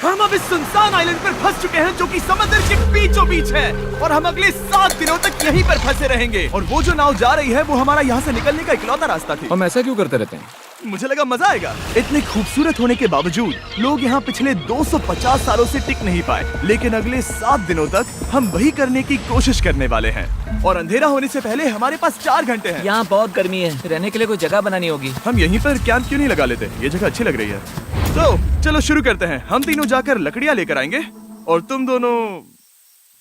हम अब इस सुनसान आइलैंड पर फंस चुके हैं जो कि समंदर के बीचों बीच है और हम अगले 7 दिनों तक यहीं पर फंसे रहेंगे। और वो जो नाव जा रही है वो हमारा यहाँ से निकलने का इकलौता रास्ता थी। हम ऐसा क्यों करते रहते हैं? मुझे लगा मजा आएगा। इतने खूबसूरत होने के बावजूद लोग यहाँ पिछले 250 सालों से टिक नहीं पाए, लेकिन अगले 7 दिनों तक हम वही करने की कोशिश करने वाले हैं। और अंधेरा होने से पहले हमारे पास 4 घंटे हैं। यहाँ बहुत गर्मी है, रहने के लिए कोई जगह बनानी होगी। हम यहीं पर कैंप क्यों नहीं लगा लेते? ये जगह अच्छी लग रही है। तो चलो शुरू करते हैं। हम तीनों जाकर लकड़ियाँ लेकर आएंगे और तुम दोनों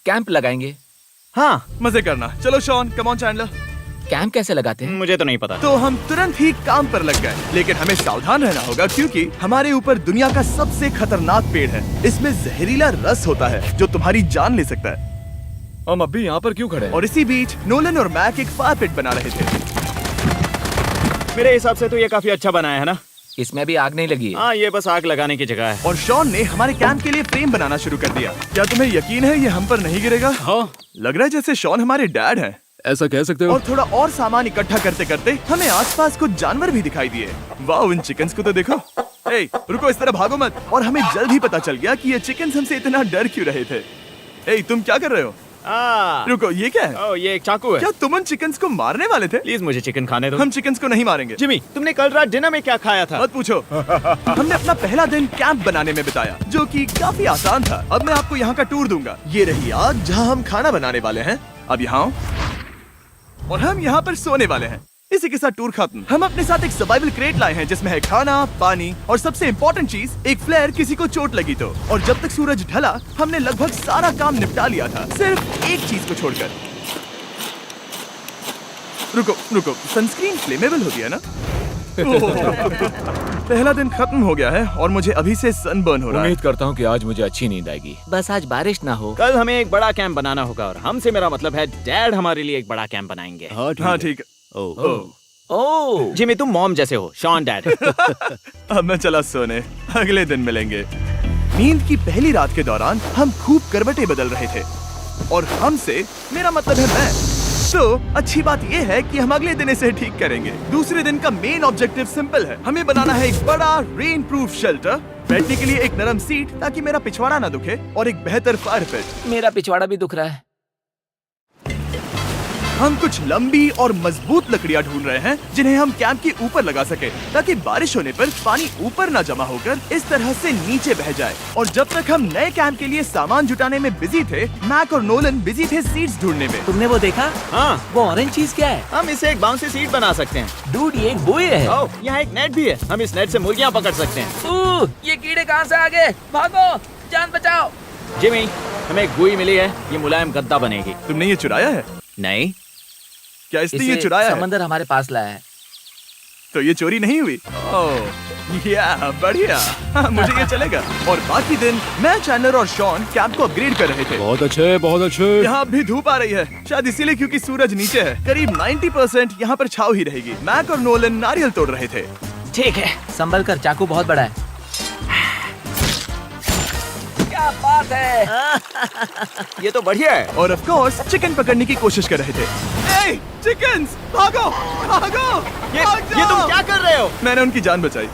कैंप लगाएंगे। हाँ, मजे करना। चलो Shawn, come on Chandler. Camp कैसे लगाते हैं? मुझे तो नहीं पता। तो हम तुरंत ही काम पर लग गए, लेकिन हमें सावधान रहना होगा क्योंकि हमारे ऊपर दुनिया का सबसे खतरनाक पेड़ है। इसमें जहरीला रस होता है जो तुम्हारी जान ले सकता है। हम अभी यहाँ पर क्यों खड़े हैं? और इसी बीच नोलन और मैक एक फायर पिट बना रहे थे। मेरे हिसाब से तो ये काफी अच्छा बनाया है ना? इसमें भी आग नहीं लगी है। हाँ, ये बस आग लगाने की जगह है। और शॉन ने हमारे कैंप के लिए फ्रेम बनाना शुरू कर दिया। क्या तुम्हें यकीन है ये हम पर नहीं गिरेगा? हाँ। लग रहा है जैसे शॉन हमारे डैड हैं। ऐसा कह सकते हो? और थोड़ा और सामान इकट्ठा करते करते हमें आसपास कुछ जानवर भी दिखाई दिए। वाह, उन चिकन्स को तो देखो। ए, रुको, इस तरह भागो मत। और हमें जल्द ही पता चल गया कि ये चिकन्स हमसे इतना डर क्यों रहे थे। ए, तुम क्या कर रहे हो? रुको, ये क्या है? ओह, ये एक चाकू है। क्या तुम उन चिकन्स को मारने वाले थे? प्लीज मुझे चिकन खाने दो। हम चिकन्स को नहीं मारेंगे। जिमी, तुमने कल रात डिनर में क्या खाया था? मत पूछो। हमने अपना पहला दिन कैंप बनाने में बिताया, जो कि काफी आसान था। अब मैं आपको यहाँ का टूर दूंगा। ये रही आग जहाँ हम खाना बनाने वाले हैं। अब यहाँ और हम यहाँ पर सोने वाले हैं। इसी के साथ टूर खत्म। हम अपने साथ एक सर्वाइवल क्रेट लाए हैं जिसमें है खाना, पानी और सबसे इम्पोर्टेंट चीज एक फ्लेयर, किसी को चोट लगी तो। और जब तक सूरज ढला हमने लगभग सारा काम निपटा लिया था, सिर्फ एक चीज को छोड़कर। रुको, सनस्क्रीन फ्लेमेबल होती है ना? पहला दिन खत्म हो गया है और मुझे अभी से सनबर्न हो रहा है। उम्मीद करता हूँ कि आज मुझे अच्छी नींद आएगी। बस आज बारिश ना हो। कल हमें एक बड़ा कैंप बनाना होगा और हमसे मेरा मतलब है डैड हमारे लिए एक बड़ा कैंप बनाएंगे। हाँ ठीक है। ओह, जिमी, तुम मॉम जैसे हो, शॉन डैड। अब मैं चला सोने, अगले दिन मिलेंगे। नींद की पहली रात के दौरान हम खूब करवटें बदल रहे थे और हमसे मेरा मतलब है मैं। तो अच्छी बात यह है कि हम अगले दिन इसे ठीक करेंगे। दूसरे दिन का मेन ऑब्जेक्टिव सिंपल है। हमें बनाना है एक बड़ा रेन प्रूफ शेल्टर, बैठने के लिए एक नरम सीट ताकि मेरा पिछवाड़ा ना दुखे और एक बेहतर फायर पिट। मेरा पिछवाड़ा भी दुख रहा है। हम कुछ लंबी और मजबूत लकड़ियां ढूंढ रहे हैं जिन्हें हम कैंप के ऊपर लगा सके ताकि बारिश होने पर पानी ऊपर ना जमा होकर इस तरह से नीचे बह जाए। और जब तक हम नए कैंप के लिए सामान जुटाने में बिजी थे, मैक और नोलन बिजी थे सीड्स ढूंढने में। तुमने वो देखा? हाँ, वो ऑरेंज चीज क्या है? हम इसे एक बाउंसी सीट बना सकते हैं। डूड, ये एक बुए है। ओह, यहाँ एक नेट भी है। हम इस नेट से मुर्गियाँ पकड़ सकते हैं। ये कीड़े कहाँ से आ गए? भागो, जान बचाओ। जिमी, हमें एक बुई मिली है। ये मुलायम गद्दा बनेगी। तुमने ये चुराया है? नहीं। क्या इसने ये चुराया है? समंदर हमारे पास लाया है। तो ये चोरी नहीं हुई? ओह, या बढ़िया। हाँ, मुझे ये चलेगा। और बाकी दिन मैं, चैंडलर और शॉन कैंप को अपग्रेड कर रहे थे। बहुत अच्छे, बहुत अच्छे। यहाँ भी धूप आ रही है, शायद इसीलिए क्योंकि सूरज नीचे है। करीब 90% यहाँ पर छाव ही रहेगी। मैक और नोलन नारियल तोड़ रहे थे। ठीक है, संभल कर, चाकू बहुत बड़ा है। क्या बात है? ये तो बढ़िया है। और ऑफ कोर्स चिकन पकड़ने की कोशिश कर रहे थे। ए, चिकन्स, भागो, भागो, भाग ये तुम जाओ। क्या कर रहे हो? मैंने उनकी जान बचाई।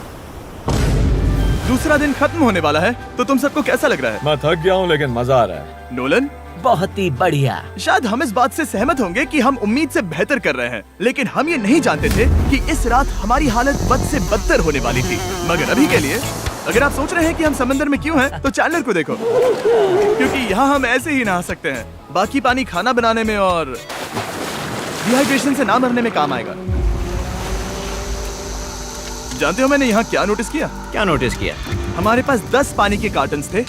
दूसरा दिन खत्म होने वाला है, तो तुम सबको कैसा लग रहा है? मैं थक गया हूँ लेकिन मजा आ रहा है। नोलन, बहुत ही बढ़िया। शायद हम इस बात से सहमत होंगे कि हम उम्मीद से बेहतर कर रहे हैं, लेकिन हम ये नहीं जानते थे कि इस रात हमारी हालत बद से बदतर होने वाली थी। मगर अभी के लिए अगर आप सोच रहे हैं कि हम समंदर में क्यों हैं, तो चैंडलर को देखो, क्योंकि यहाँ हम ऐसे ही नहा सकते हैं। बाकी पानी खाना बनाने में और डिहाइड्रेशन से ना मरने में काम आएगा। जानते हो मैंने यहाँ क्या नोटिस किया? क्या नोटिस किया? हमारे पास 10 पानी के कार्टन्स थे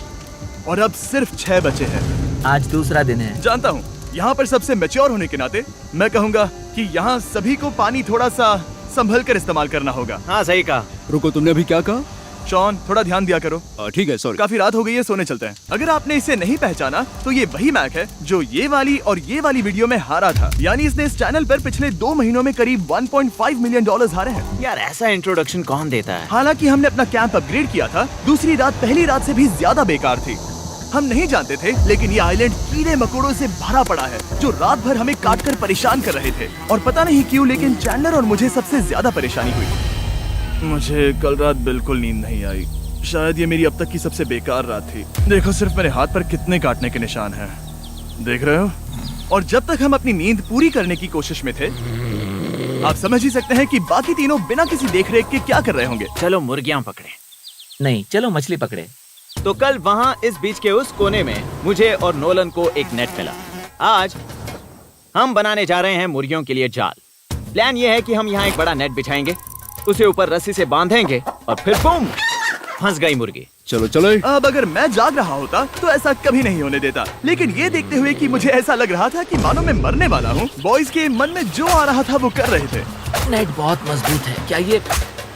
और अब सिर्फ 6 बचे हैं। आज दूसरा दिन है। जानता हूँ, यहाँ पर सबसे मैच्योर होने के नाते मैं कहूँगा कि यहाँ सभी को पानी थोड़ा सा संभल कर इस्तेमाल करना होगा। हाँ, सही कहा। रुको, तुमने अभी क्या कहा? शॉन, थोड़ा ध्यान दिया करो। ठीक है, सॉरी। काफी रात हो गई है, सोने चलते हैं। अगर आपने इसे नहीं पहचाना तो ये वही मैक है जो ये वाली और ये वाली वीडियो में हारा था। यानी इसने इस चैनल पर पिछले 2 महीनों में करीब $1.5 मिलियन हारे हैं। यार, ऐसा इंट्रोडक्शन कौन देता है? हालांकि हमने अपना कैंप अपग्रेड किया था, दूसरी रात पहली रात से भी ज्यादा बेकार थी। हम नहीं जानते थे, लेकिन ये आइलैंड कीड़े मकोड़ों से भरा पड़ा है जो रात भर हमें काट कर परेशान कर रहे थे। और पता नहीं क्यों, लेकिन चैंडलर और मुझे सबसे ज्यादा परेशानी हुई। मुझे कल रात बिल्कुल नींद नहीं आई। शायद ये मेरी अब तक की सबसे बेकार रात थी। देखो सिर्फ मेरे हाथ पर कितने काटने के निशान हैं। देख रहे हो? और जब तक हम अपनी नींद पूरी करने की कोशिश में थे, आप समझ ही सकते हैं कि बाकी तीनों बिना किसी देखरेख के क्या कर रहे होंगे। चलो मुर्गियां पकड़े। नहीं, चलो मछली पकड़े। तो कल वहाँ इस बीच के उस कोने में मुझे और नोलन को एक नेट मिला। आज हम बनाने जा रहे हैं मुर्गियों के लिए जाल। प्लान ये है कि हम यहाँ एक बड़ा नेट बिछाएंगे, उसे ऊपर रस्सी से बांधेंगे और फिर बूम, फंस गई मुर्गी। चलो चलो। अब अगर मैं जाग रहा होता तो ऐसा कभी नहीं होने देता, लेकिन ये देखते हुए कि मुझे ऐसा लग रहा था कि मानो मैं मरने वाला हूँ, बॉयज के मन में जो आ रहा था वो कर रहे थे। नेट बहुत मजबूत है। क्या ये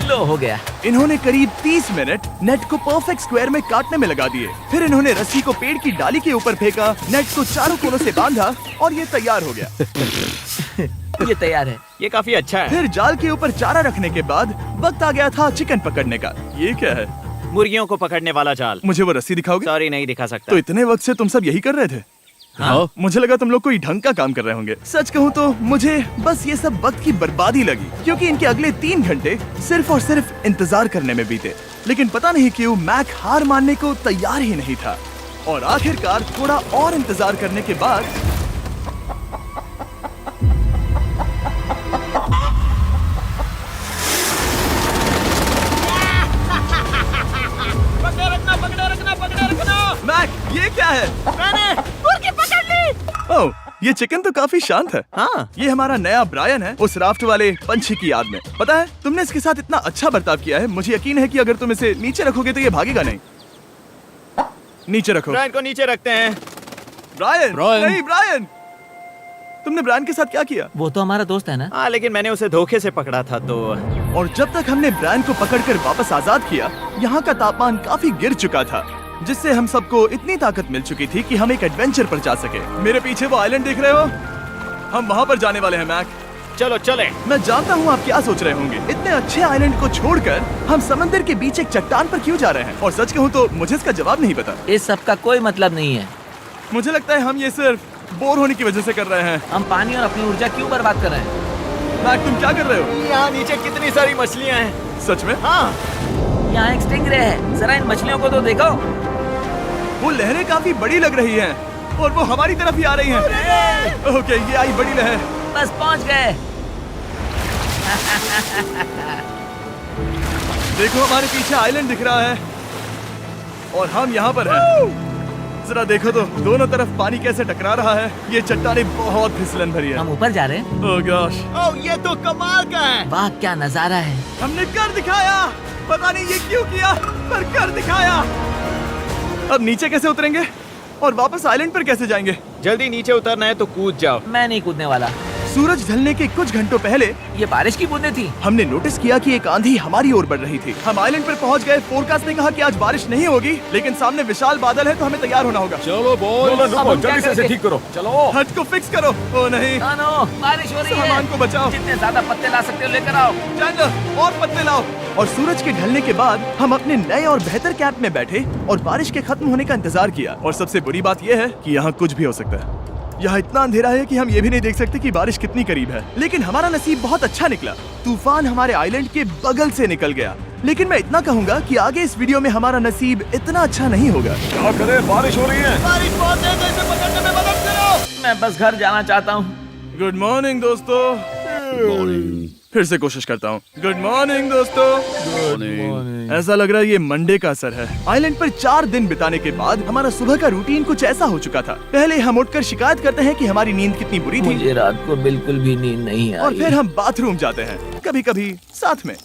लो हो गया? इन्होंने करीब 30 मिनट नेट को परफेक्ट स्क्वायर में काटने में लगा दिए। फिर इन्होंने रस्सी को पेड़ की डाली के ऊपर फेंका, नेट को चारों कोनों से बांधा और ये तैयार हो गया। ये तैयार है। ये काफी अच्छा है। फिर जाल के ऊपर चारा रखने के बाद वक्त आ गया था चिकन पकड़ने का। ये क्या है? मुर्गियों को पकड़ने वाला जाल। मुझे वो रस्सी दिखाओगे? सॉरी, नहीं दिखा सकता। तो इतने वक्त से तुम सब यही कर रहे थे? हाँ। मुझे लगा तुम लोग कोई ढंग का काम कर रहे होंगे। सच कहूँ तो मुझे बस ये सब वक्त की बर्बादी लगी, क्योंकि इनके अगले 3 घंटे सिर्फ और सिर्फ इंतजार करने में बीते। लेकिन पता नहीं क्यों मैक हार मानने को तैयार ही नहीं था, और आखिरकार थोड़ा और इंतजार करने के बाद मैक, ये क्या है? मैंने मुर्गी पकड़ ली। ओह, ये चिकन तो काफी शांत है। हाँ। ये हमारा नया ब्रायन है, उस राफ्ट वाले पंछी की याद में। पता है, तुमने इसके साथ इतना अच्छा बर्ताव किया है, मुझे यकीन है कि अगर तुम इसे नीचे रखोगे तो ये भागेगा नहीं। नीचे रखो। ब्रायन को नीचे रखते हैं। Brian, Brian. नहीं ब्रायन। तुमने ब्रायन के साथ क्या किया? वो तो हमारा दोस्त है ना। हाँ, लेकिन मैंने उसे धोखे से पकड़ा था तो। और जब तक हमने ब्रायन को पकड़कर वापस आजाद किया, यहाँ का तापमान काफी गिर चुका था, जिससे हम सबको इतनी ताकत मिल चुकी थी कि हम एक एडवेंचर पर जा सके। मेरे पीछे वो आइलैंड देख रहे हो? हम वहाँ पर जाने वाले हैं मैक। चलो चले। मैं जानता हूँ आप क्या सोच रहे होंगे, इतने अच्छे आइलैंड को छोड़कर हम समंदर के बीच एक चट्टान पर क्यों जा रहे हैं? और सच कहूँ तो मुझे इसका जवाब नहीं पता। इस सब का कोई मतलब नहीं है। मुझे लगता है हम ये सिर्फ बोर होने की वजह से कर रहे हैं। हम पानी और अपनी ऊर्जा क्यों बर्बाद कर रहे हैं? मैक, तुम क्या कर रहे हो? यहाँ नीचे कितनी सारी मछलियाँ हैं। सच में? हाँ। यहाँ एक स्टिंगरे है, जरा इन मछलियों को तो देखो। वो लहरें काफी बड़ी लग रही हैं और वो हमारी तरफ ही आ रही हैं। ओके, ये आई बड़ी लहर। बस पहुँच गए। देखो हमारे पीछे आइलैंड दिख रहा है और हम यहाँ पर हैं। जरा देखो तो दोनों तरफ पानी कैसे टकरा रहा है। ये चट्टानें बहुत फिसलन भरी है। हम ऊपर जा रहे हैं। ओह गॉश, ओह, ये तो कमाल का है। वाह, क्या नजारा है। हमने कर दिखाया। पता नहीं ये क्यों किया, पर कर दिखाया। अब नीचे कैसे उतरेंगे और वापस आइलैंड पर कैसे जाएंगे? जल्दी नीचे उतरना है तो कूद जाओ। मैं नहीं कूदने वाला। सूरज ढलने के कुछ घंटों पहले ये बारिश की बूंदें थी। हमने नोटिस किया कि एक आंधी हमारी ओर बढ़ रही थी। हम आइलैंड पर पहुंच गए। फोरकास्ट ने कहा कि आज बारिश नहीं होगी, लेकिन सामने विशाल बादल है तो हमें तैयार होना होगा। चलो बॉय, अब हम क्या जल्दी से इसे करेंगे? ठीक करो। चलो। हट को फिक्स करो। ओ नहीं, नो, बारिश हो रही है। सामान को बचाओ। जितने ज्यादा पत्ते ला सकते हो लेकर आओ। चैंडलर, और पत्ते लाओ। और सूरज के ढलने के बाद हम अपने नए और बेहतर कैंप में बैठे और बारिश के खत्म होने का इंतजार किया। और सबसे बुरी बात यह है कि यहाँ कुछ भी हो सकता है। यहाँ इतना अंधेरा है कि हम ये भी नहीं देख सकते कि बारिश कितनी करीब है। लेकिन हमारा नसीब बहुत अच्छा निकला। तूफान हमारे आइलैंड के बगल से निकल गया। लेकिन मैं इतना कहूँगा कि आगे इस वीडियो में हमारा नसीब इतना अच्छा नहीं होगा। क्या करें, बारिश हो रही है। बारिश बहुत तेज है, इसे पकड़ने में मदद करो। मैं बस घर जाना चाहता हूँ। गुड मॉर्निंग दोस्तों। फिर से कोशिश करता हूँ। गुड मॉर्निंग दोस्तों। ऐसा लग रहा है ये मंडे का असर है। आइलैंड पर 4 दिन बिताने के बाद हमारा सुबह का रूटीन कुछ ऐसा हो चुका था। पहले हम उठकर शिकायत करते हैं कि हमारी नींद कितनी बुरी थी, मुझे रात को बिल्कुल भी नींद नहीं आई। और फिर हम बाथरूम जाते हैं, कभी कभी साथ में।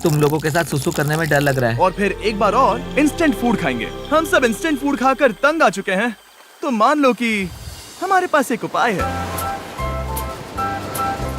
तुम लोगों के साथ सुसु करने में डर लग रहा है। और फिर एक बार और इंस्टेंट फूड खाएंगे। हम सब इंस्टेंट फूड खाकर तंग आ चुके हैं, तो मान लो कि हमारे पास एक उपाय है।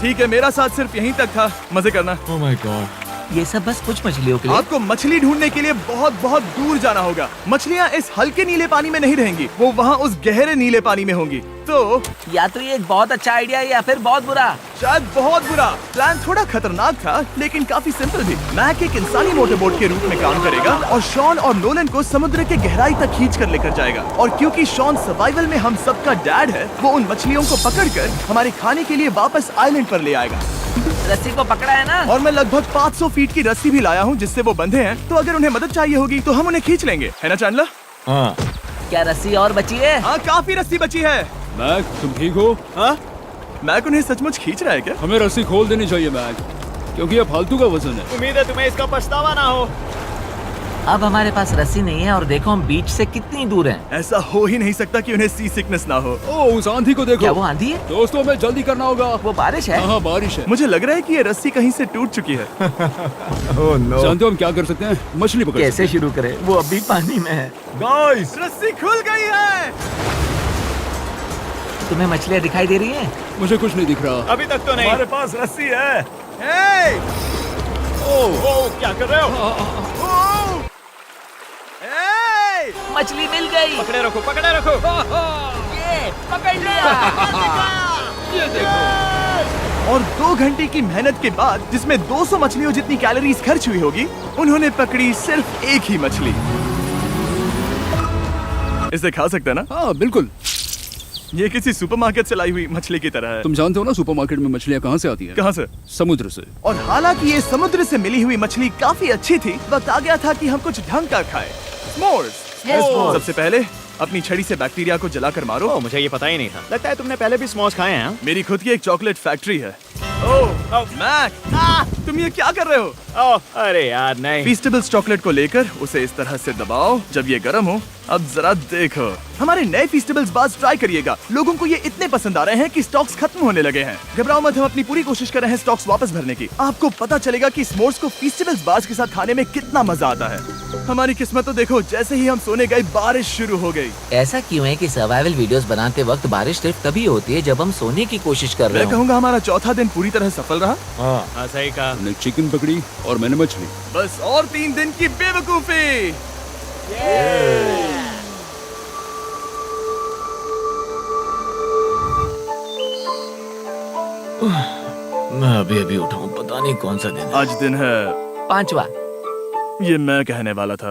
ठीक है, मेरा साथ सिर्फ यहीं तक था। मजे करना। Oh my God. ये सब बस कुछ मछलियों के लिए। आपको मछली ढूंढने के लिए बहुत बहुत दूर जाना होगा। मछलियाँ इस हल्के नीले पानी में नहीं रहेंगी, वो वहाँ उस गहरे नीले पानी में होंगी। तो या तो ये एक बहुत अच्छा आइडिया है या फिर बहुत बुरा। शायद बहुत बुरा। प्लान थोड़ा खतरनाक था, लेकिन काफी सिंपल भी। मैक एक इंसानी मोटरबोट के रूप में काम करेगा और शॉन और नोलन को समुद्र के गहराई तक खींच कर लेकर जाएगा। और क्योंकि शॉन सर्वाइवल में हम सबका डैड है, वो उन मछलियों को पकड़कर हमारे खाने के लिए वापस आइलैंड पर ले आएगा। रस्सी को पकड़ा है ना? और मैं लगभग 500 फीट की रस्सी भी लाया हूँ जिससे वो बंधे हैं, तो अगर उन्हें मदद चाहिए होगी तो हम उन्हें खींच लेंगे, है ना चैंडलर? हाँ। क्या रस्सी और बची है? हाँ, काफी रस्सी बची है। मैक, तुम ठीक हो? हाँ? मैक उन्हें सचमुच खींच रहा है क्या? हमें रस्सी खोल देनी चाहिए मैक, क्योंकि ये फालतू का वजन है। उम्मीद है तुम्हें इसका पछतावा ना हो। अब हमारे पास रस्सी नहीं है और देखो हम बीच से कितनी दूर हैं। ऐसा हो ही नहीं सकता कि उन्हें सी सिकनेस ना हो। ओह, उस आंधी को देखो। क्या वो आंधी है? दोस्तों, हमें जल्दी करना होगा। वो बारिश है? हाँ, बारिश है। मुझे लग रहा है कि ये रस्सी कहीं से टूट चुकी है। Oh no. जानते हो हम क्या कर सकते हैं? मछली पकड़ कैसे शुरू करें? वो अभी पानी में है। गाइस, रस्सी खुल गई है। तुम्हें मछलियाँ दिखाई दे रही हैं? मुझे कुछ नहीं दिख रहा। अभी तक तो नहीं। हमारे पास रस्सी है। हे! ओह, क्या कर रहे हो? ओह! हे! मछली मिल गई। पकड़े रखो, पकड़े रखो। ये पकड़ लिया। ये देखो। और 2 घंटे की मेहनत के बाद, जिसमें 200 मछलियों जितनी कैलोरीज खर्च हुई होगी, उन्होंने पकड़ी सिर्फ एक ही मछली। इसे खा सकते हैं ना? हाँ, बिल्कुल। ये किसी सुपरमार्केट से लाई हुई मछली की तरह है। तुम जानते हो ना सुपरमार्केट में मछलियाँ कहाँ से आती हैं? कहाँ से? समुद्र से। और हालांकि ये समुद्र से मिली हुई मछली काफी अच्छी थी, वक्त आ गया था कि हम कुछ ढंग का खाएं। स्मोर्स। सबसे पहले अपनी छड़ी से बैक्टीरिया को जलाकर मारो। ओह, मुझे ये पता ही नहीं था। लगता है तुमने पहले भी स्मोक्स खाए हैं। मेरी खुद की एक चॉकलेट फैक्ट्री है। ओह मैक, तुम ये क्या कर रहे हो? ओह, अरे यार नहीं। फीस्टेबल्स चॉकलेट को लेकर उसे इस तरह से दबाओ जब ये गर्म हो। अब जरा देखो, हमारे नए फीस्टेबल्स बार्स ट्राई करिएगा। लोगों को ये इतने पसंद आ रहे हैं कि स्टॉक्स खत्म होने लगे हैं। घबराओ मत, हम अपनी पूरी कोशिश कर रहे हैं स्टॉक्स वापस भरने की। आपको पता चलेगा कि स्मोर्स को फीस्टेबल्स बार्स के साथ खाने में कितना मजा आता है। हमारी किस्मत तो देखो, जैसे ही हम सोने गए बारिश शुरू हो गई। ऐसा क्यों है कि सर्वाइवल वीडियोस बनाते वक्त बारिश सिर्फ तभी होती है जब हम सोने की कोशिश कर रहे मैं हो? कहूँगा हमारा चौथा दिन पूरी तरह सफल रहा। हाँ, सही कहा। हमने चिकन पकड़ी और मैंने मछली। बस और 3 दिन की बेवकूफी। मैं अभी उठा हूँ, पता नहीं कौन सा दिन है। आज दिन है 5वां। ये मैं कहने वाला था।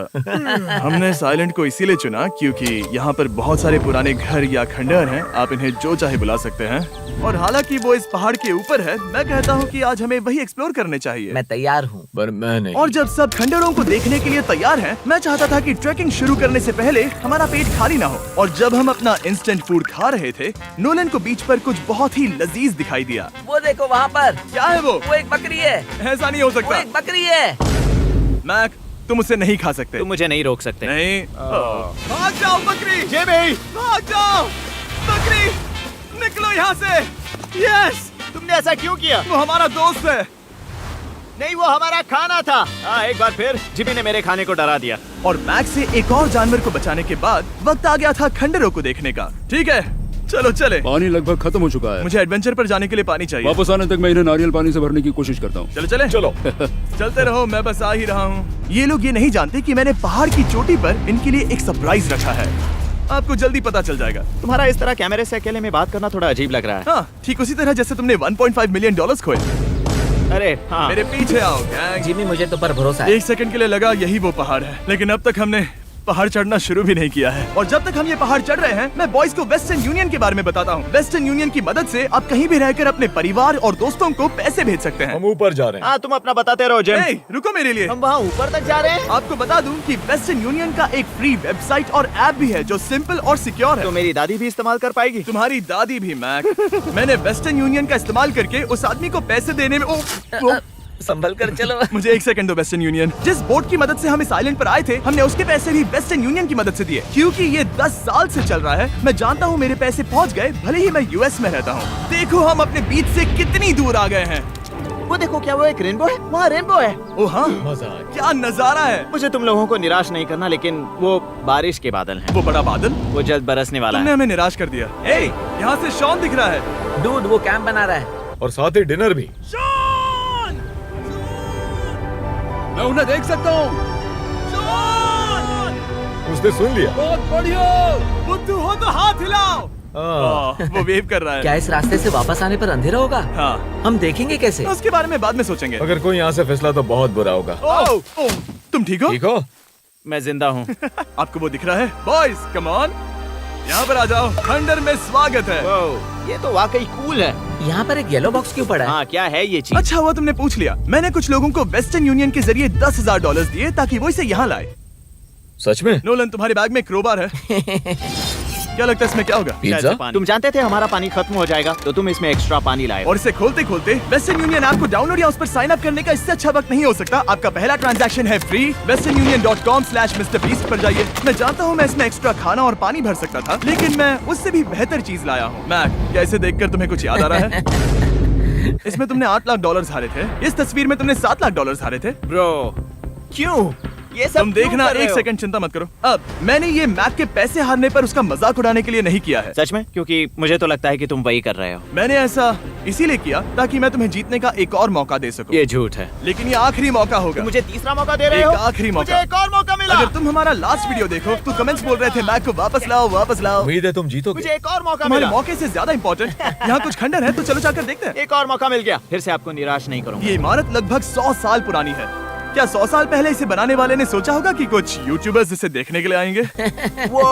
हमने इस आइलैंड को इसीलिए चुना क्योंकि यहाँ पर बहुत सारे पुराने घर या खंडहर हैं। आप इन्हें जो चाहे बुला सकते हैं। और हालांकि वो इस पहाड़ के ऊपर है, मैं कहता हूँ कि आज हमें वही एक्सप्लोर करने चाहिए। मैं तैयार हूँ। पर मैं नहीं। और जब सब खंडहरों को देखने के लिए तैयार हैं, मैं चाहता था कि ट्रैकिंग शुरू करने से पहले हमारा पेट खाली ना हो। और जब हम अपना इंस्टेंट फूड खा रहे थे, नोलन को बीच पर कुछ बहुत ही लजीज दिखाई दिया। वो देखो वहाँ पर। क्या है वो? वो एक बकरी है। ऐसा नहीं हो वो सकता। एक बकरी है। मैक, तुम उसे नहीं खा सकते। तुम मुझे नहीं रोक सकते। नहीं। भाग जाओ बकरी। जेबी, भाग जाओ बकरी, निकलो यहाँ से। यस, तुमने ऐसा क्यों किया? वो हमारा दोस्त है। नहीं, वो हमारा खाना था। एक बार फिर जिमी ने मेरे खाने को डरा दिया। और मैक से एक और जानवर को बचाने के बाद वक्त आ गया था खंडहरों को देखने का। ठीक है, चलो चले। पानी लगभग खत्म हो चुका है। मुझे एडवेंचर पर जाने के लिए पानी चाहिए। वापस आने तक मैं इन्हें नारियल पानी से भरने की कोशिश करता हूँ। चलो चले। चलो। चलते रहो, मैं बस आ ही रहा हूँ। ये लोग ये नहीं जानते कि मैंने पहाड़ की चोटी पर इनके लिए एक सरप्राइज रखा है। आपको जल्दी पता चल जाएगा। तुम्हारा इस तरह कैमरे से अकेले में बात करना थोड़ा अजीब लग रहा है। हाँ, ठीक उसी तरह जैसे तुमने $1.5 मिलियन खोए। अरे हाँ। मेरे पीछे आओ गैंग। जिमी, मुझे तो पर भरोसा है। 1 सेकंड के लिए लगा यही वो पहाड़ है, लेकिन अब तक हमने पहाड़ चढ़ना शुरू भी नहीं किया है। और जब तक हम ये पहाड़ चढ़ रहे हैं, मैं बॉयज को वेस्टर्न यूनियन के बारे में बताता हूँ। वेस्टर्न यूनियन की मदद से आप कहीं भी रहकर अपने परिवार और दोस्तों को पैसे भेज सकते हैं। हम ऊपर जा रहे हैं। हाँ, तुम अपना बताते रहो जेम। Hey, रुको मेरे लिए। हम वहाँ ऊपर तक जा रहे हैं। आपको बता दूं कि वेस्टर्न यूनियन का एक फ्री वेबसाइट और ऐप भी है जो सिंपल और सिक्योर है। तो मेरी दादी भी इस्तेमाल कर पाएगी। तुम्हारी दादी भी मैक। मैंने वेस्टर्न यूनियन का इस्तेमाल करके उस आदमी को पैसे देने में संभल कर चलो। मुझे 1 सेकंड दो। वेस्टर्न यूनियन, जिस बोट की मदद से हम इस आइलैंड पर आए थे, हमने उसके पैसे भी वेस्टर्न यूनियन की मदद से दिए। क्योंकि ये 10 साल से चल रहा है, मैं जानता हूँ मेरे पैसे पहुँच गए, भले ही मैं यूएस में रहता हूँ। देखो हम अपने बीच से कितनी दूर आ गए हैं। वो देखो, क्या वो एक रेनबो है? वहाँ रेनबो है। ओ हाँ, मजा क्या नजारा है। मुझे तुम लोगों को निराश नहीं करना, लेकिन वो बारिश के बादल हैं। वो बड़ा बादल, वो जल्द बरसने वाला तुमने है। हमें निराश कर दिया। ए, यहाँ से शॉन दिख रहा है। डूड, वो कैंप बना रहा है। और साथ ही डिनर भी। शॉन! मैं उन्हें देख सकता हूँ। शॉन! उसने सुन लिया। बहुत बढ़िया। बुद्धू हो तो हाथ हिलाओ। वो वेव कर रहा है। क्या इस रास्ते से वापस आने पर अंधेरा होगा? हाँ, हम देखेंगे कैसे? उसके बारे में बाद में सोचेंगे। अगर कोई यहाँ से फिसला तो बहुत बुरा होगा। तुम ठीक हो? ठीक हो? मैं जिंदा हूँ। आपको वो दिख रहा है? Boys, come on. यहाँ पर आ जाओ, खंडर में स्वागत है। वाह, ये तो वाकई कूल है। यहाँ पर एक येलो बॉक्स क्यों पड़ा है? हाँ, क्या है ये चीज? अच्छा हुआ तुमने पूछ लिया। मैंने कुछ लोगों को वेस्टर्न यूनियन के जरिए $10,000 दिए ताकि वो इसे यहाँ लाए। सच में? नोलन, तुम्हारे बैग में क्रोबार है। क्या लगता है इसमें क्या होगा? पिज्जा? पानी। तुम जानते थे हमारा पानी खत्म हो जाएगा, तो तुम इसमें एक्स्ट्रा पानी लाए। और इसे खोलते खोलते वेस्टर्न यूनियन ऐप को डाउनलोड या उस पर साइन अप करने का इससे अच्छा वक्त नहीं हो सकता। आपका पहला ट्रांजैक्शन है फ्री। westernunion.com/MrBeast पर जाइए। मैं जानता हूँ मैं इसमें एक्स्ट्रा खाना और पानी भर सकता था, लेकिन मैं उससे भी बेहतर चीज लाया हूँ। मैक, क्या इसे देखकर तुम्हें कुछ याद आ रहा है? इसमें तुमने $8 लाख हारे थे। इस तस्वीर में तुमने $7 लाख हारे थे। ब्रो, क्यों? ये सब तुम देखना, क्यों कर रहे एक हो? सेकंड चिंता मत करो। अब मैंने ये मैक के पैसे हारने पर उसका मजाक उड़ाने के लिए नहीं किया है। सच में? क्योंकि मुझे तो लगता है कि तुम वही कर रहे हो। मैंने ऐसा इसीलिए किया ताकि मैं तुम्हें जीतने का एक और मौका दे सकूं। ये झूठ है। लेकिन ये आखिरी मौका होगा। मुझे तीसरा मौका दे रहे एक हो? आखिरी मौका। मुझे एक और मौका मिला। अगर तुम हमारा लास्ट वीडियो देखो तो कमेंट्स बोल रहे थे मैक को वापस लाओ, वापस लाओ। उम्मीद है तुम जीतोगे। मुझे एक और मौका तुम्हारे मिला। मौके से ज्यादा इम्पोर्टेंट यहाँ कुछ खंडर है, तो चलो जाकर देखते हैं। एक और मौका मिल गया। फिर से आपको निराश नहीं करूंगा। ये इमारत लगभग 100 साल पुरानी है। क्या 100 साल पहले इसे बनाने वाले ने सोचा होगा कि कुछ यूट्यूबर्स इसे देखने के लिए आएंगे? वो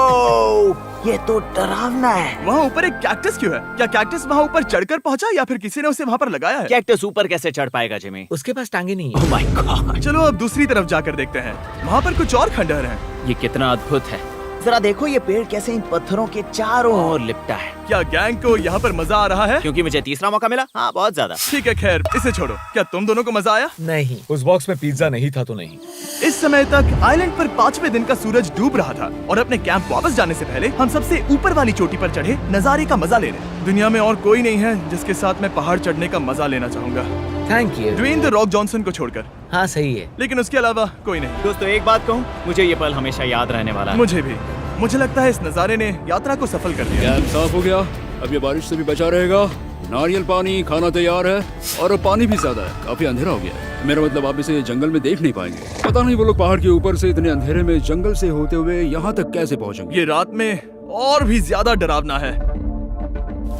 ये तो डरावना है। वहाँ ऊपर एक कैक्टस क्यों है? क्या कैक्टस वहाँ ऊपर चढ़कर पहुँचा या फिर किसी ने उसे वहाँ पर लगाया है? कैक्टस ऊपर कैसे चढ़ पाएगा जिमी? उसके पास टांगे नहीं है। ओह माय गॉड, चलो अब दूसरी तरफ जाकर देखते हैं। वहाँ पर कुछ और खंडहर हैं। ये कितना अद्भुत है। जरा देखो ये पेड़ कैसे इन पत्थरों के चारों ओर लिपटा है। क्या गैंग को यहाँ पर मजा आ रहा है? क्योंकि मुझे तीसरा मौका मिला। हाँ, बहुत ज्यादा। ठीक है, खैर इसे छोड़ो। क्या तुम दोनों को मजा आया? नहीं। उस बॉक्स में पिज्जा नहीं था तो नहीं। इस समय तक आइलैंड पर 5वें दिन का सूरज डूब रहा था और अपने कैंप वापस जाने से पहले हम सबसे ऊपर वाली चोटी पर चढ़े नजारे का मजा ले रहे। दुनिया में और कोई नहीं है जिसके साथ मैं पहाड़ चढ़ने का मजा लेना चाहूंगा, thank you. Dwayne the Rock Johnson को छोड़कर। हाँ सही है। लेकिन उसके अलावा कोई नहीं। दोस्तों, एक बात कहूँ, मुझे ये पल हमेशा याद रहने वाला है। मुझे भी। मुझे लगता है इस नजारे ने यात्रा को सफल कर दिया। कैंप साफ हो गया, अब ये बारिश से भी बचा रहेगा। नारियल पानी, खाना तैयार है और अब पानी भी ज्यादा है। काफी अंधेरा हो गया है। मेरा मतलब आप इसे जंगल में देख नहीं पाएंगे। पता नहीं वो लोग पहाड़ के ऊपर से इतने अंधेरे में जंगल से होते हुए यहाँ तक कैसे पहुँचेंगे। ये रात में और भी ज्यादा डरावना है।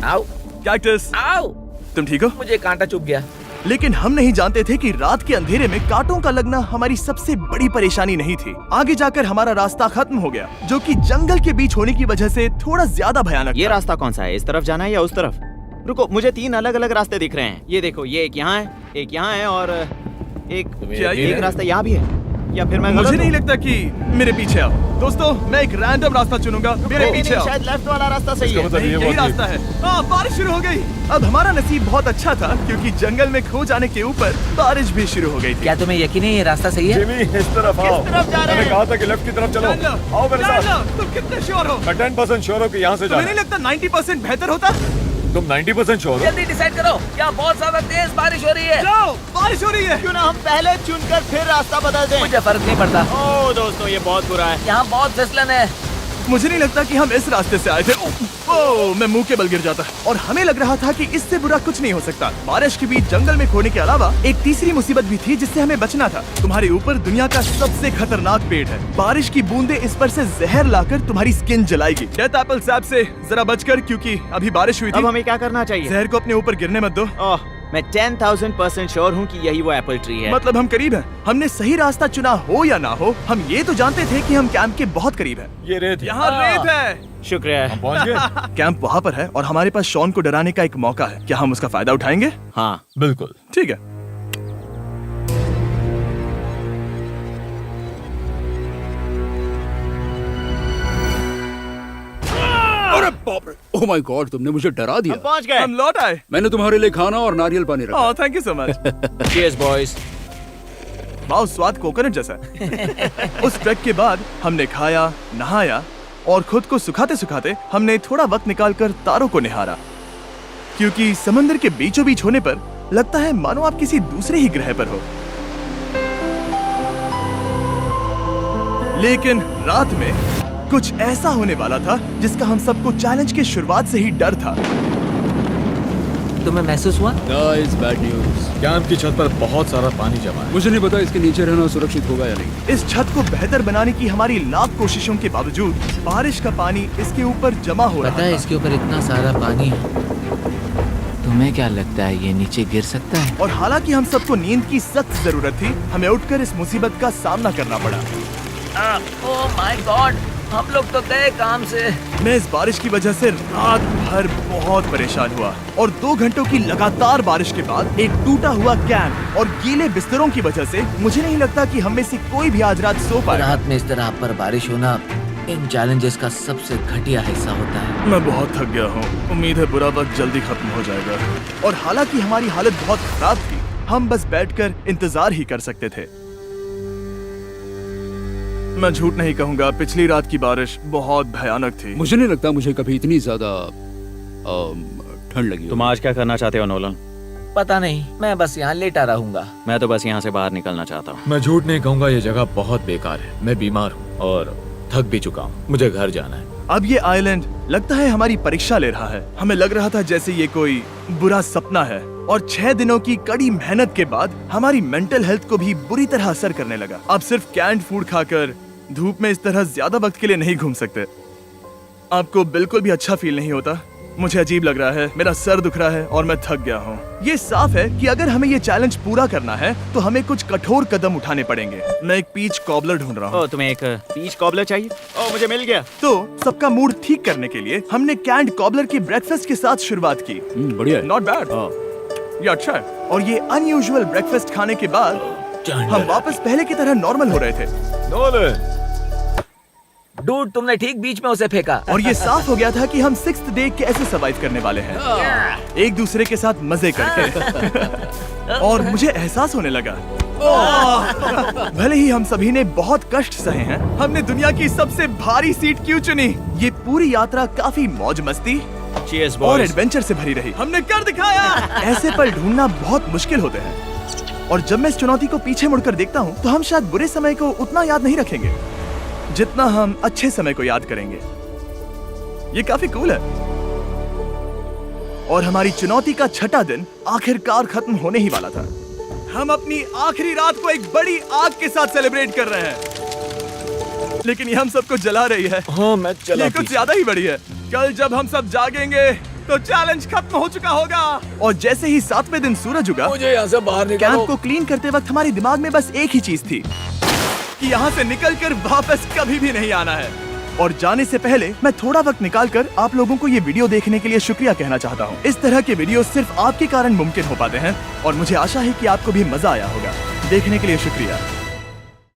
आओ कैक्टस, आओ। तुम ठीक हो? मुझे कांटा चुभ गया। लेकिन हम नहीं जानते थे कि रात के अंधेरे में कांटों का लगना हमारी सबसे बड़ी परेशानी नहीं थी। आगे जाकर हमारा रास्ता खत्म हो गया, जो कि जंगल के बीच होने की वजह से थोड़ा ज्यादा भयानक ये था। रास्ता कौन सा है? इस तरफ जाना है या उस तरफ? रुको, मुझे 3 अलग अलग रास्ते दिख रहे हैं। ये देखो, ये एक यहाँ है, एक यहाँ है और क्या ये- एक रास्ता यहाँ भी है। या फिर मैं मुझे गलत नहीं हूँ? लगता कि मेरे पीछे आओ। दोस्तों, मैं एक रैंडम रास्ता चुनूंगा। मेरे नहीं, पीछे नहीं, आओ। शायद लेफ्ट वाला रास्ता सही है। नहीं, यही रास्ता है। हाँ, बारिश शुरू हो गई। अब हमारा नसीब बहुत अच्छा था क्योंकि जंगल में खो जाने के ऊपर बारिश भी शुरू हो गई थी। क्या तुम्हें यकीन है ये रास्ता सही है? जिमी, इस तरफ आओ। किस तरफ जा रहे मैंने हैं? कहा था कि लेफ्ट की तरफ चलो। आओ मेरे साथ। तुम कितने श्योर हो? मैं 10% श्योर हूँ कि यहाँ से तुम्हें जाना नहीं लगता 90% बेहतर होता? तुम 90% श्योर हो? जल्दी डिसाइड करो। क्या बहुत ज्यादा तेज बारिश हो रही है? जाओ, बारिश हो रही है। क्यों ना हम पहले चुनकर फिर रास्ता बदल दें? मुझे फर्क नहीं पड़ता। ओह दोस्तों, ये बहुत बुरा है। यहाँ बहुत फिसलन है। मुझे नहीं लगता कि हम इस रास्ते से आए थे। ओह, मैं मुंह के बल गिर जाता। और हमें लग रहा था कि इससे बुरा कुछ नहीं हो सकता। बारिश के बीच जंगल में खोने के अलावा एक तीसरी मुसीबत भी थी जिससे हमें बचना था। तुम्हारे ऊपर दुनिया का सबसे खतरनाक पेड़ है। बारिश की बूंदें इस पर से जहर लाकर तुम्हारी स्किन जलाएगी। डेथ एप्पल सैप से जरा बचकर, क्योंकि अभी बारिश हुई अब थी। हमें क्या करना चाहिए? जहर को अपने ऊपर गिरने मत दो। ओह, मैं 10,000% श्योर हूँ कि यही वो एप्पल ट्री है। मतलब हम करीब हैं। हमने सही रास्ता चुना हो या ना हो, हम ये तो जानते थे कि हम कैंप के बहुत करीब हैं। ये रेत है। यहाँ रेत है। शुक्रिया। हम पहुँच गए। कैंप वहाँ पर है और हमारे पास शॉन को डराने का एक मौका है। क्या हम उसका फायदा उठाएंगे? हाँ, बिल्कुल। ठीक है। अरे बाप रे, ओह माय गॉड, तुमने मुझे डरा हम दिया। पहुँच गए। हम लौट आए। मैंने तुम्हारे लिए खाना और नारियल पानी रखा। Oh, thank you so much. Cheers, boys। वाह, स्वाद कोकोनट जैसा है। उस ट्रैक के बाद हमने खाया, नहाया और खुद को सुखाते सुखाते हमने थोड़ा वक्त निकालकर तारों को निहारा, क्योंकि समंदर के बीचों बीच होने पर लगता है मानो आप किसी दूसरे ही ग्रह पर हो। लेकिन रात में कुछ ऐसा होने वाला था जिसका हम सबको चैलेंज के शुरुआत से ही डर था। तुम्हें महसूस हुआ? Guys, bad news. कैंप की छत पर बहुत सारा पानी जमा है। मुझे नहीं पता इसके नीचे रहना सुरक्षित होगा या नहीं। इस छत को बेहतर बनाने की हमारी लाख कोशिशों के बावजूद बारिश का पानी इसके ऊपर जमा हो रहा पता है था। इसके ऊपर इतना सारा पानी है। तुम्हें क्या लगता है ये नीचे गिर सकता है? और हालांकि हम सबको नींद की सख्त जरूरत थी, हमें उठकर इस मुसीबत का सामना करना पड़ा। ओह माय गॉड, हम लोग तो गए काम से। मैं इस बारिश की वजह से रात भर बहुत परेशान हुआ और 2 घंटों की लगातार बारिश के बाद एक टूटा हुआ कैंप और गीले बिस्तरों की वजह से मुझे नहीं लगता कि हम में से कोई भी आज रात सो पाएगा। रात में इस तरह पर बारिश होना इन चैलेंजेस का सबसे घटिया हिस्सा होता है। मैं बहुत थक गया हूँ। उम्मीद है बुरा वक्त जल्दी खत्म हो जाएगा। और हालांकि हमारी हालत बहुत खराब थी, हम बस बैठकर इंतजार ही कर सकते थे। मैं झूठ नहीं कहूँगा, पिछली रात की बारिश बहुत भयानक थी। मुझे नहीं लगता मुझे कभी इतनी ज्यादा ठंड लगी हो। तुम आज क्या करना चाहते हो नोलन? पता नहीं, मैं बस यहाँ लेटा रहूंगा। मैं तो बस यहाँ से बाहर निकलना चाहता हूँ। मैं झूठ नहीं कहूंगा, ये जगह बहुत बेकार है। मैं बीमार हूँ और थक भी चुका हूँ। मुझे घर जाना है। अब ये आइलैंड लगता है हमारी परीक्षा ले रहा है। हमें लग रहा था जैसे ये कोई बुरा सपना है और 6 दिनों की कड़ी मेहनत के बाद हमारी मेंटल हेल्थ को भी बुरी तरह असर करने लगा। अब सिर्फ कैंड फूड खाकर धूप में इस तरह ज्यादा वक्त के लिए नहीं घूम सकते। आपको बिल्कुल भी अच्छा फील नहीं होता? मुझे अजीब लग रहा है, मेरा सर दुख रहा है और मैं थक गया हूँ। ये साफ है कि अगर हमें ये चैलेंज पूरा करना है तो हमें कुछ कठोर कदम उठाने पड़ेंगे। मैं एक पीच कॉबलर ढूंढ रहा हूँ। तुम्हें एक पीच कॉबलर चाहिए? मुझे मिल गया। तो सबका मूड ठीक करने के लिए हमने कैंड कॉबलर के ब्रेकफास्ट के साथ शुरुआत की। बढ़िया है। नॉट बैड, ये अच्छा है। और ये अनयूजुअल ब्रेकफास्ट खाने के बाद हम वापस पहले की तरह नॉर्मल हो रहे थे। नोलन, डूड, तुमने ठीक बीच में उसे फेंका। और ये साफ हो गया था कि हम 6th डे कैसे सर्वाइव करने वाले हैं, एक दूसरे के साथ मजे करके। और मुझे एहसास होने लगा, भले ही हम सभी ने बहुत कष्ट सहे हैं, हमने दुनिया की सबसे भारी सीट क्यों चुनी? ये पूरी यात्रा काफी मौज मस्ती Cheers, और boys. एडवेंचर से भरी रही। हमने कर दिखाया। ऐसे पल ढूंढना बहुत मुश्किल होते हैं और जब मैं इस चुनौती को पीछे मुड़कर देखता हूँ तो हम शायद बुरे समय को उतना याद नहीं रखेंगे जितना हम अच्छे समय को याद करेंगे। ये काफी कूल है। और हमारी चुनौती का 6ठा दिन आखिरकार खत्म होने ही वाला था। हम अपनी आखिरी रात को एक बड़ी आग के साथ सेलिब्रेट कर रहे हैं, लेकिन ये हम सबको जला रही है। हाँ मैं चला। ये कुछ ज्यादा ही बड़ी है। कल जब हम सब जागेंगे तो चैलेंज खत्म हो चुका होगा। और जैसे ही 7वें दिन सूरज उगा, मुझे यहाँ से बाहर कैंप निकालो। को क्लीन करते वक्त हमारे दिमाग में बस एक ही चीज थी कि यहाँ से निकलकर वापस कभी भी नहीं आना है। और जाने से पहले मैं थोड़ा वक्त निकालकर आप लोगों को ये वीडियो देखने के लिए शुक्रिया कहना चाहता हूँ। इस तरह के वीडियो सिर्फ आपके कारण मुमकिन हो पाते हैं और मुझे आशा है कि आपको भी मजा आया होगा। देखने के लिए शुक्रिया।